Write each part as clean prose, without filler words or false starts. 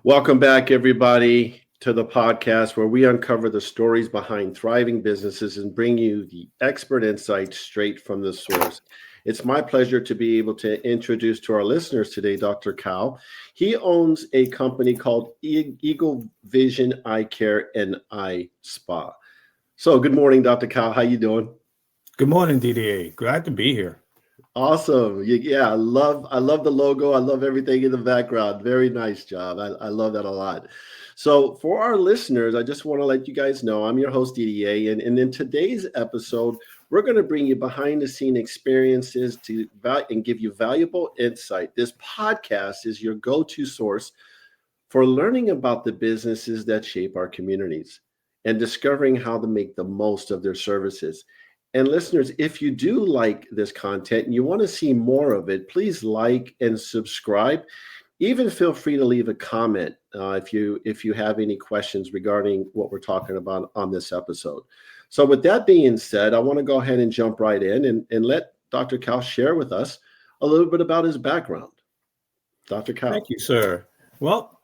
Welcome back, everybody, to the podcast where we uncover the stories behind thriving businesses and bring you the expert insights straight from the source. It's my pleasure to be able to introduce to our listeners today Dr. Cal. He owns a company called Eagle Vision Eye Care and Eye Spa. So, good morning, Dr. Cal. How you doing? Good morning, DDA. Glad to be here. Awesome. Yeah, I love the logo. I love everything in the background. Very nice job. I love that a lot. So for our listeners, I just want to let you guys know I'm your host, DDA. And in today's episode, we're going to bring you behind the scene experiences and give you valuable insight. This podcast is your go-to source for learning about the businesses that shape our communities and discovering how to make the most of their services. And listeners, if you do like this content and you want to see more of it, please like and subscribe. Even feel free to leave a comment if you have any questions regarding what we're talking about on this episode. So with that being said, I want to go ahead and jump right in and let Dr. Cal share with us a little bit about his background. Dr. Cal. Thank you, sir. Well,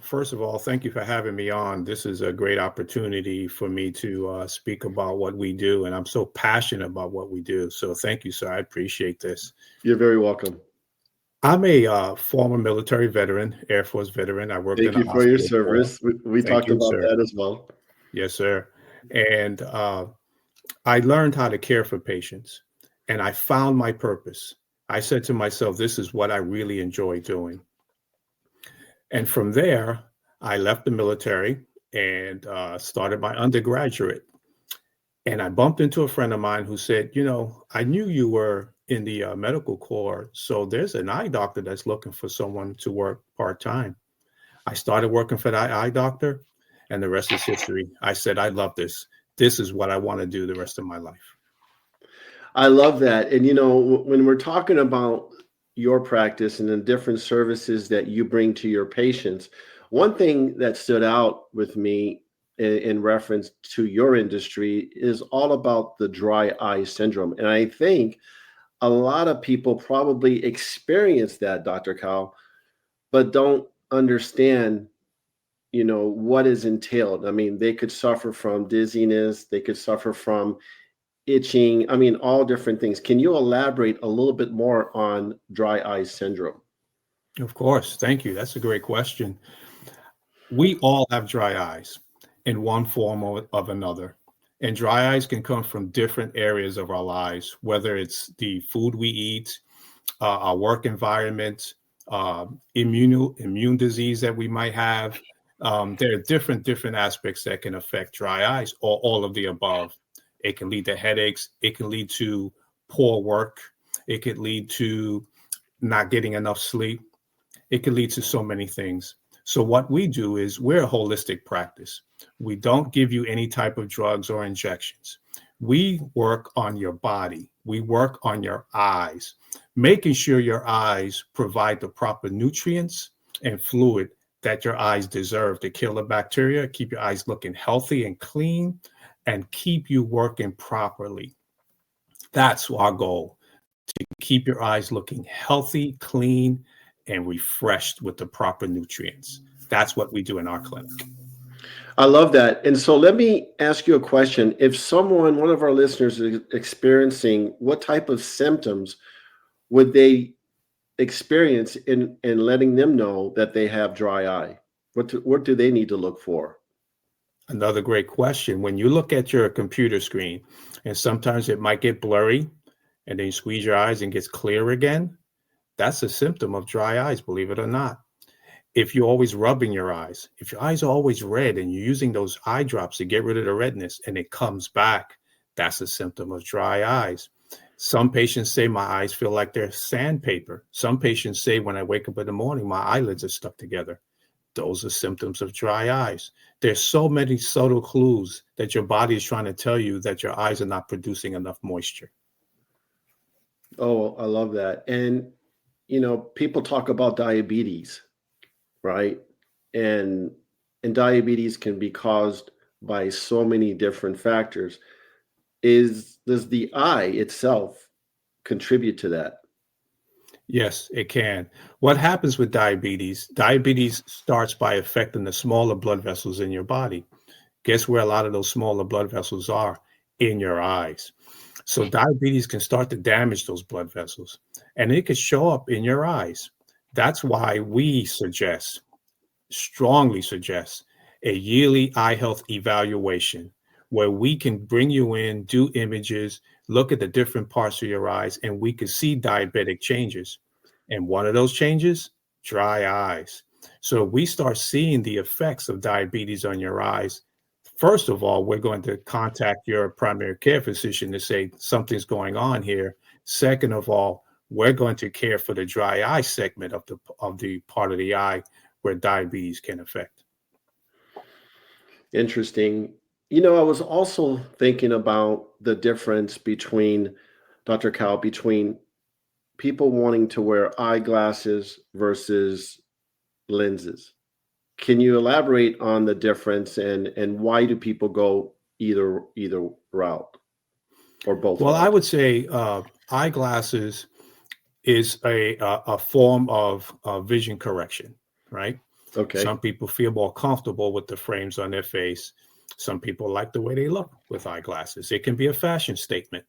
first of all, thank you for having me on. This is a great opportunity for me to speak about what we do, and I'm so passionate about what we do. So thank you, sir. I appreciate this. You're very welcome. I'm a former military veteran, Air Force veteran. I worked Thank in a you for your hospital. service. We Thank talked you, about sir. that as well. Yes, sir. And I learned how to care for patients, and I found my purpose. I said to myself, this is what I really enjoy doing. And from there, I left the military and started my undergraduate. And I bumped into a friend of mine who said, I knew you were in the medical corps. So there's an eye doctor that's looking for someone to work part-time. I started working for that eye doctor, and the rest is history. I said, I love this. This is what I want to do the rest of my life. I love that. And, when we're talking about your practice and the different services that you bring to your patients, one thing that stood out with me in reference to your industry is all about the dry eye syndrome. And I think a lot of people probably experience that, Dr. Cal, but don't understand what is entailed. I mean, they could suffer from dizziness, they could suffer from itching, all different things. Can you elaborate a little bit more on dry eye syndrome? Of course. Thank you. That's a great question. We all have dry eyes in one form of another. And dry eyes can come from different areas of our lives, whether it's the food we eat, our work environment, immune disease that we might have. There are different aspects that can affect dry eyes, or all of the above. It can lead to headaches. It can lead to poor work. It could lead to not getting enough sleep. It can lead to so many things. So what we do is we're a holistic practice. We don't give you any type of drugs or injections. We work on your body. We work on your eyes, making sure your eyes provide the proper nutrients and fluid that your eyes deserve to kill the bacteria, keep your eyes looking healthy and clean, and keep you working properly. That's our goal, to keep your eyes looking healthy, clean, and refreshed with the proper nutrients. That's what we do in our clinic. I love that. And so let me ask you a question. If one of our listeners is experiencing, what type of symptoms would they experience in letting them know that they have dry eye? What do they need to look for? Another great question. When you look at your computer screen, and sometimes it might get blurry, and then you squeeze your eyes and gets clear again, that's a symptom of dry eyes, believe it or not. If you're always rubbing your eyes, if your eyes are always red and you're using those eye drops to get rid of the redness and it comes back, that's a symptom of dry eyes. Some patients say my eyes feel like they're sandpaper. Some patients say when I wake up in the morning, my eyelids are stuck together. Those are symptoms of dry eyes. There's so many subtle clues that your body is trying to tell you that your eyes are not producing enough moisture. Oh, I love that. And, people talk about diabetes, right? And diabetes can be caused by so many different factors. Does the eye itself contribute to that? Yes, it can. What happens with diabetes? Diabetes starts by affecting the smaller blood vessels in your body. Guess where a lot of those smaller blood vessels are? In your eyes. So diabetes can start to damage those blood vessels and it can show up in your eyes. That's why we suggest, strongly suggest, a yearly eye health evaluation where we can bring you in, do images, look at the different parts of your eyes, and we can see diabetic changes. And one of those changes, dry eyes. So we start seeing the effects of diabetes on your eyes. First of all, we're going to contact your primary care physician to say something's going on here. Second of all, we're going to care for the dry eye segment of the part of the eye where diabetes can affect. Interesting. I was also thinking about the difference between Dr. Cal, between people wanting to wear eyeglasses versus lenses. Can you elaborate on the difference and why do people go either route or both Well, I routes? would say eyeglasses is a form of vision correction, right? Okay. Some people feel more comfortable with the frames on their face. Some people like the way they look with eyeglasses. It can be a fashion statement.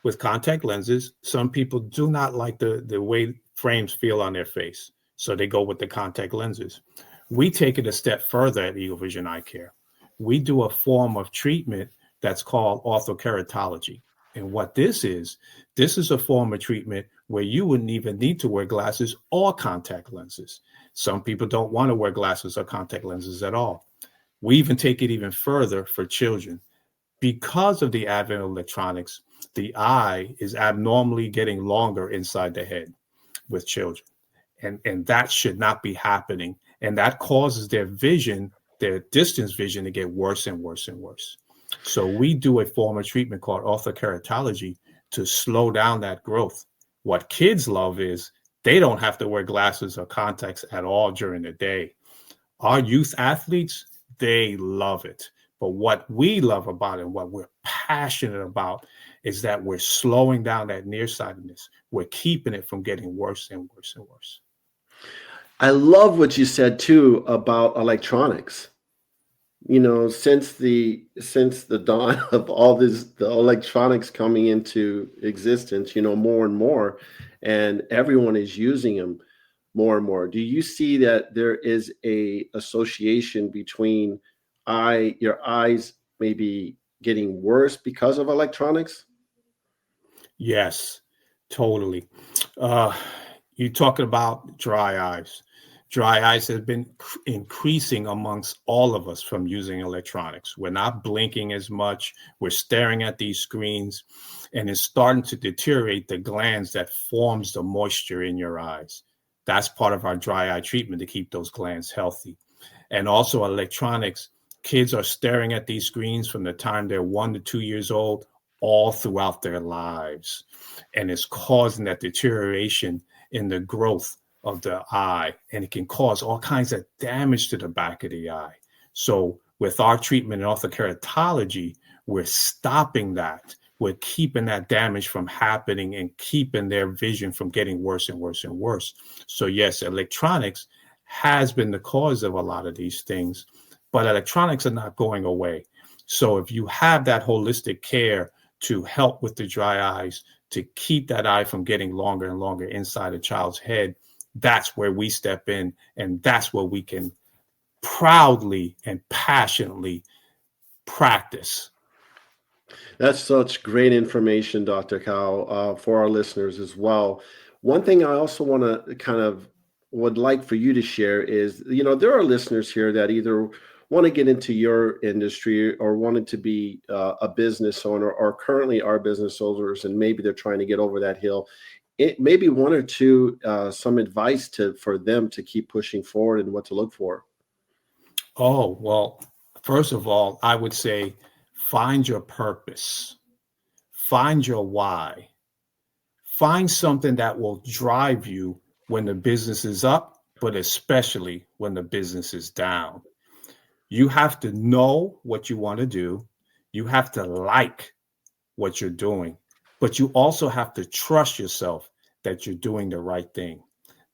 With contact lenses, some people do not like the way frames feel on their face. So they go with the contact lenses. We take it a step further at Eagle Vision Eye Care. We do a form of treatment that's called orthokeratology. And what this is a form of treatment where you wouldn't even need to wear glasses or contact lenses. Some people don't want to wear glasses or contact lenses at all. We even take it even further for children. Because of the advent of electronics, the eye is abnormally getting longer inside the head with children. And that should not be happening. And that causes their vision, their distance vision, to get worse and worse and worse. So we do a form of treatment called orthokeratology to slow down that growth. What kids love is they don't have to wear glasses or contacts at all during the day. Our youth athletes, they love it. But what we love about it, what we're passionate about, is that we're slowing down that nearsightedness. We're keeping it from getting worse and worse and worse. I love what you said too about electronics. Since the dawn of all the electronics coming into existence, more and more, and everyone is using them more and more. Do you see that there is a association between your eyes maybe getting worse because of electronics? Yes, totally. Uh, you're talking about dry eyes. Dry eyes have been increasing amongst all of us from using electronics. We're not blinking as much. We're staring at these screens, and it's starting to deteriorate the glands that forms the moisture in your eyes. That's part of our dry eye treatment to keep those glands healthy. And also electronics. Kids are staring at these screens from the time they're 1 to 2 years old all throughout their lives. And it's causing that deterioration in the growth of the eye, and it can cause all kinds of damage to the back of the eye. So with our treatment in orthokeratology, we're stopping that. We're keeping that damage from happening and keeping their vision from getting worse and worse and worse. So yes, electronics has been the cause of a lot of these things, but electronics are not going away. So if you have that holistic care to help with the dry eyes, to keep that eye from getting longer and longer inside a child's head, that's where we step in, and that's where we can proudly and passionately practice. That's such great information, Dr. Cal, for our listeners as well. One thing I also want to kind of would like for you to share is, there are listeners here that either want to get into your industry or wanted to be a business owner or currently are business owners, and maybe they're trying to get over that hill. It maybe one or two some advice for them to keep pushing forward and what to look for. Oh, well, first of all, I would say find your purpose, find your why, find something that will drive you when the business is up, but especially when the business is down. You have to know what you want to do. You have to like what you're doing, but you also have to trust yourself that you're doing the right thing.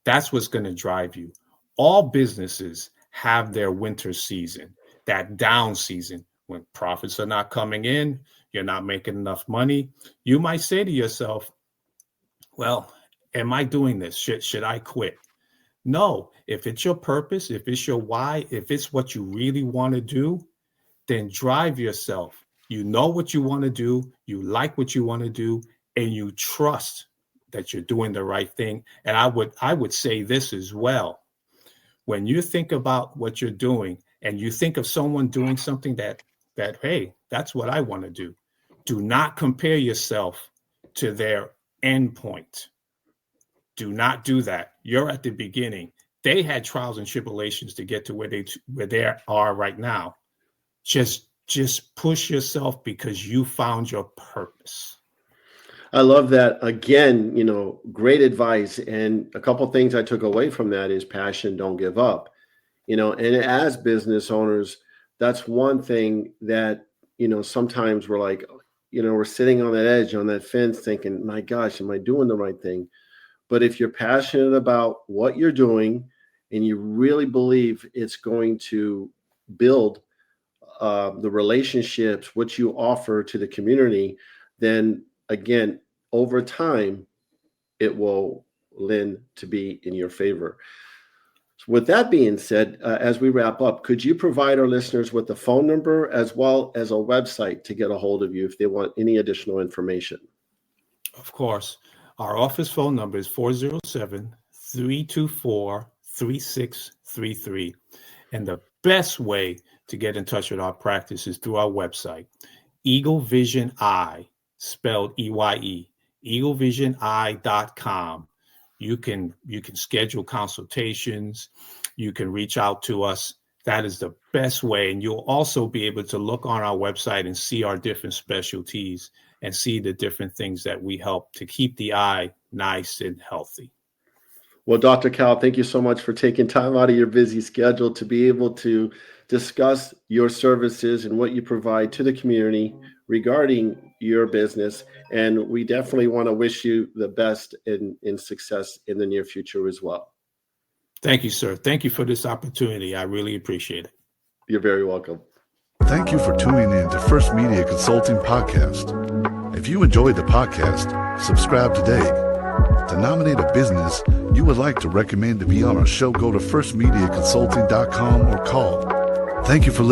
That's what's going to drive you. All businesses have their winter season, that down season when profits are not coming in, you're not making enough money. You might say to yourself, well, am I doing this? Should I quit? No, if it's your purpose, if it's your why, if it's what you really want to do, then drive yourself. You know what you want to do, you like what you want to do, and you trust that you're doing the right thing. And I would say this as well. When you think about what you're doing and you think of someone doing something that hey, that's what I want to do. Do not compare yourself to their end point. Do not do that. You're at the beginning. They had trials and tribulations to get to where they are right now. Just push yourself because you found your purpose. I love that. Again, great advice. And a couple of things I took away from that is passion, don't give up. And as business owners, that's one thing that, sometimes we're like, we're sitting on that edge, on that fence thinking, my gosh, am I doing the right thing? But if you're passionate about what you're doing and you really believe it's going to build the relationships, what you offer to the community, then again, over time, it will lend to be in your favor. So with that being said, as we wrap up, could you provide our listeners with a phone number as well as a website to get a hold of you if they want any additional information? Of course. Our office phone number is 407-324-3633. And the best way to get in touch with our practice is through our website, Eagle Vision Eye, spelled EYE, eaglevisioneye.com. You can schedule consultations. You can reach out to us. That is the best way. And you'll also be able to look on our website and see our different specialties and see the different things that we help to keep the eye nice and healthy. Well, Dr. Cal, thank you so much for taking time out of your busy schedule to be able to discuss your services and what you provide to the community regarding your business. And we definitely want to wish you the best in success in the near future as well. Thank you, sir. Thank you for this opportunity. I really appreciate it. You're very welcome. Thank you for tuning in to First Media Consulting Podcast. If you enjoyed the podcast, subscribe today. To nominate a business you would like to recommend to be on our show, go to firstmediaconsulting.com or call. Thank you for listening.